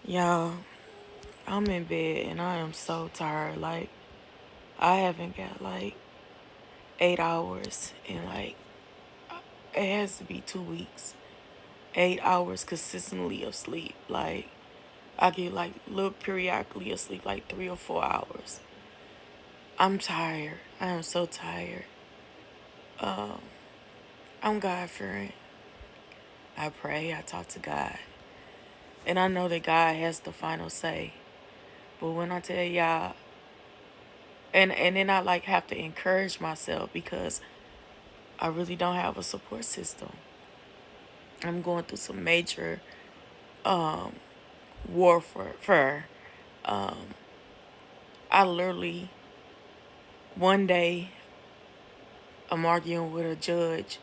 Y'all, I'm in bed and I am so tired. Like, I haven't got like 8 hours in like, it has to be 2 weeks. 8 hours consistently of sleep. Like, I get like little periodically of sleep, like 3 or 4 hours. I'm tired. I am so tired. I'm God fearing. I pray, I talk to God. And I know that God has the final say. But when I tell y'all, and then I like have to encourage myself because I really don't have a support system. I'm going through some major warfare. I literally one day I'm arguing with a judge.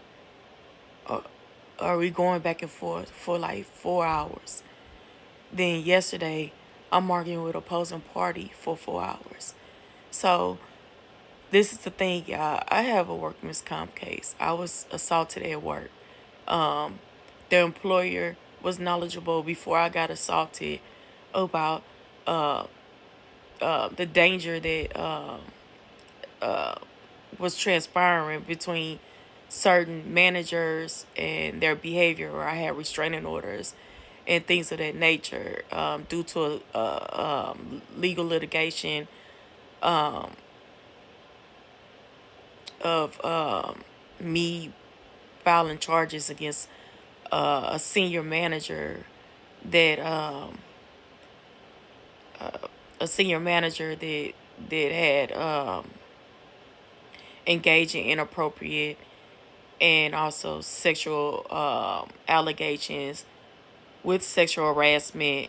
Are we going back and forth for like 4 hours? Then yesterday I'm arguing with opposing party for 4 hours. So this is the thing, y'all. I have a workman's comp case. I was assaulted at work. The employer was knowledgeable before I got assaulted about the danger that was transpiring between certain managers and their behavior, or I had restraining orders and things of that nature due to legal litigation of me filing charges against a senior manager that that had engaged in inappropriate and also sexual allegations with sexual harassment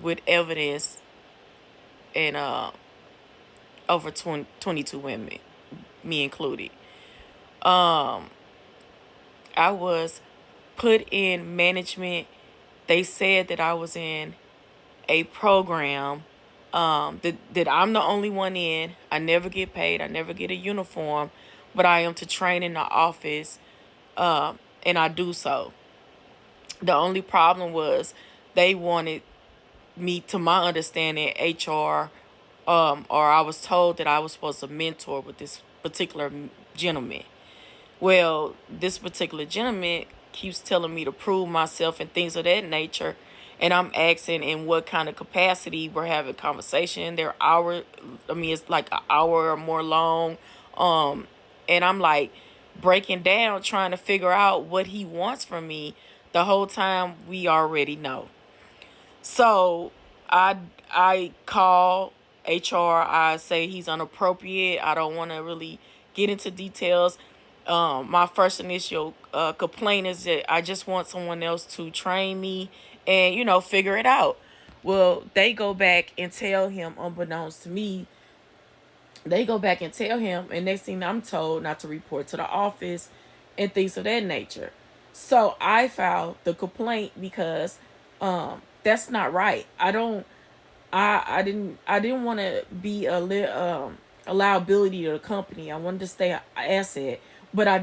with evidence and over 22 women, me included. I was put in management. They said that I was in a program that I'm the only one in. I never get paid. I never get a uniform, but I am to train in the office, and I do so. The only problem was they wanted me, to my understanding, HR, or I was told that I was supposed to mentor with this particular gentleman. Well, this particular gentleman keeps telling me to prove myself and things of that nature. And I'm asking in what kind of capacity we're having conversation. It's like an hour or more long. And I'm like breaking down, trying to figure out what he wants from me. The whole time we already know. So I call HR. I say he's inappropriate. I don't want to really get into details. My first initial complaint is that I just want someone else to train me and figure it out. Well, they go back and tell him, unbeknownst to me, they go back and tell him, and next thing I'm told not to report to the office and things of that nature. So I filed the complaint because that's not right. I didn't want to be a liability to the company. I wanted to stay an asset, but I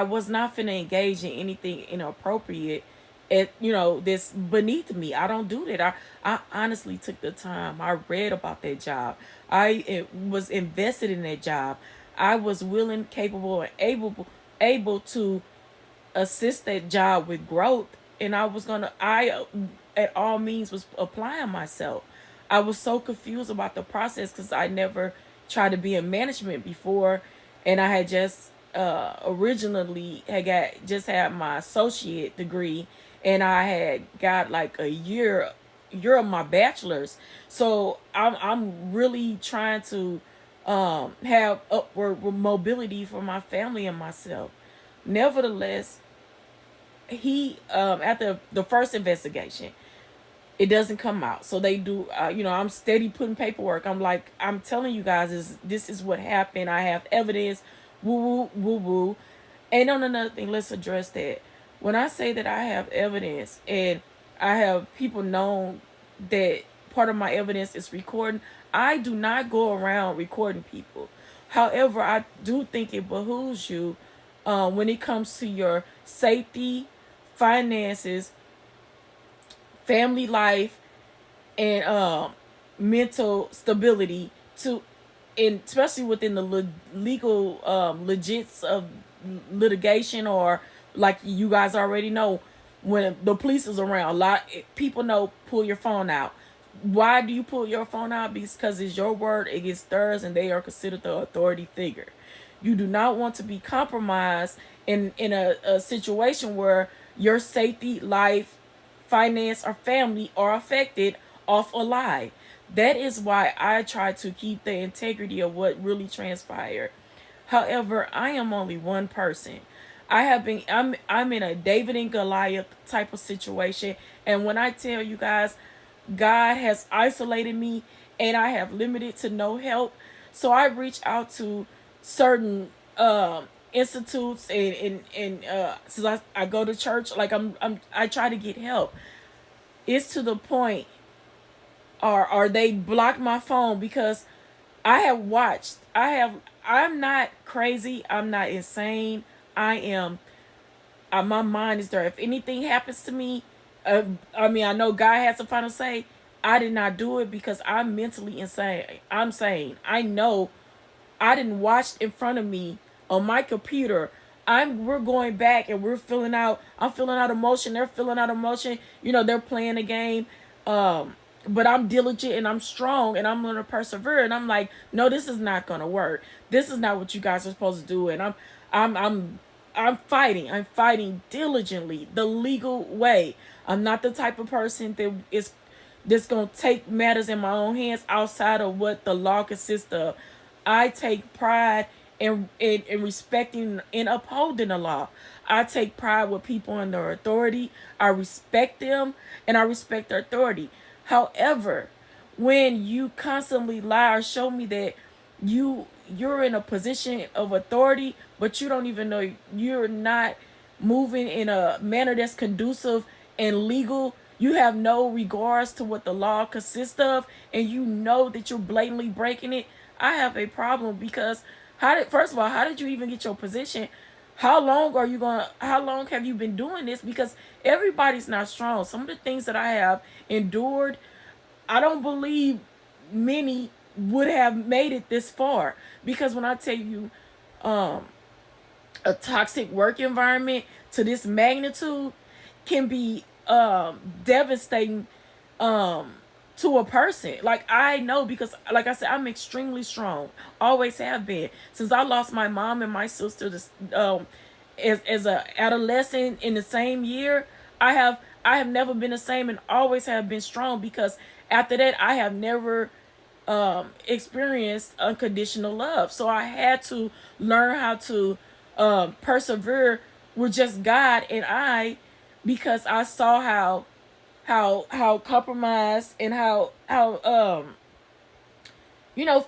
was not finna engage in anything inappropriate this beneath me. I don't do that. I honestly took the time. I read about that job. Was invested in that job. I was willing, capable, and able to assist that job with growth, and I at all means was applying myself. I was so confused about the process because I never tried to be in management before, and I had just originally had my associate degree, and I had got like a year of my bachelor's. So I'm really trying to have upward mobility for my family and myself. Nevertheless, he after the first investigation, it doesn't come out. So they do. I'm steady putting paperwork. I'm telling you guys, this is what happened. I have evidence. Woo woo woo woo. And on another thing, let's address that. When I say that I have evidence and I have people known that part of my evidence is recording, I do not go around recording people. However, I do think it behooves you when it comes to your safety, finances, family life, and mental stability to, and especially within the legal legits of litigation, or like you guys already know, when the police is around, a lot people know, pull your phone out. Why do you pull your phone out? Because it's your word against theirs, and they are considered the authority figure. You do not want to be compromised in a situation where your safety, life, finance, or family are affected off a lie. That is why I try to keep the integrity of what really transpired. However, I am only one person. I'm in a David and Goliath type of situation, and when I tell you guys, God has isolated me and I have limited to no help. So I reach out to certain institutes, and since I go to church, like I try to get help. It's to the point, or they blocked my phone because I have watched. I'm not crazy. I'm not insane. I am. My mind is there. If anything happens to me, I mean, I know God has the final say. I did not do it because I'm mentally insane. I'm saying I know I didn't watch in front of me on my computer. We're going back and we're filling out. I'm filling out emotion. They're filling out emotion. They're playing a game. But I'm diligent and I'm strong and I'm gonna persevere. And I'm like, no, this is not gonna work. This is not what you guys are supposed to do. And I'm, I'm, I'm fighting. I'm fighting diligently the legal way. I'm not the type of person that is that's gonna take matters in my own hands outside of what the law consists of. I take pride in respecting and upholding the law. I take pride with people in their authority. I respect them and I respect their authority. However, when you constantly lie or show me that you're in a position of authority, but you don't even know, you're not moving in a manner that's conducive and legal. You have no regards to what the law consists of, and you know that you're blatantly breaking it. I have a problem because first of all, how did you even get your position? How long have you been doing this? Because everybody's not strong. Some of the things that I have endured, I don't believe many would have made it this far. Because when I tell you, um, a toxic work environment to this magnitude can be devastating um, to a person. Like, I know, because like I said, I'm extremely strong. Always have been. Since I lost my mom and my sister as a adolescent in the same year, I have never been the same and always have been strong, because after that I have never experienced unconditional love. So I had to learn how to persevere with just God and I, because I saw how compromised and how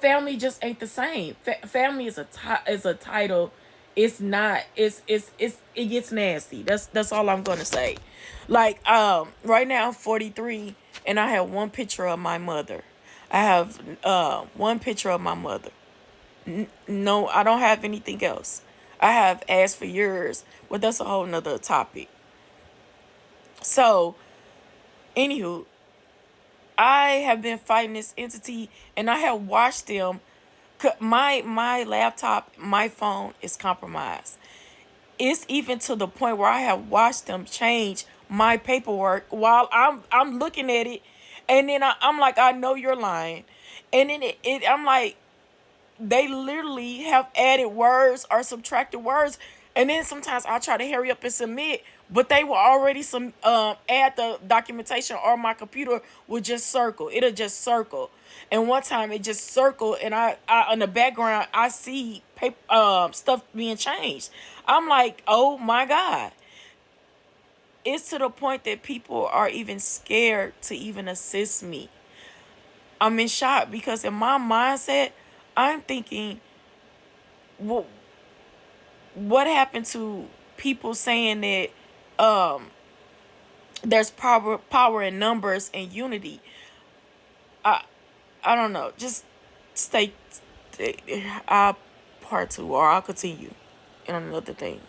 family just ain't the same. Family is a title. It's not. It gets nasty. That's all I'm gonna say. Like, right now I'm 43 and I have one picture of my mother. I have one picture of my mother. No, I don't have anything else. I have asked for yours, but that's a whole nother topic. So, anywho, I have been fighting this entity, and I have watched them. My laptop, my phone is compromised. It's even to the point where I have watched them change my paperwork while I'm looking at it, and then I'm like, I know you're lying, and then I'm like, they literally have added words or subtracted words, and then sometimes I try to hurry up and submit, but they will already add the documentation, or my computer will just circle. It'll just circle, and one time it just circled, and I in the background I see paper stuff being changed. I'm like, oh my god. It's to the point that people are even scared to even assist me. I'm in shock, because in my mindset, I'm thinking, what what happened to people saying that um there's power in numbers and unity? I I don't know. Just stay. I'll part two, or I'll continue in another thing.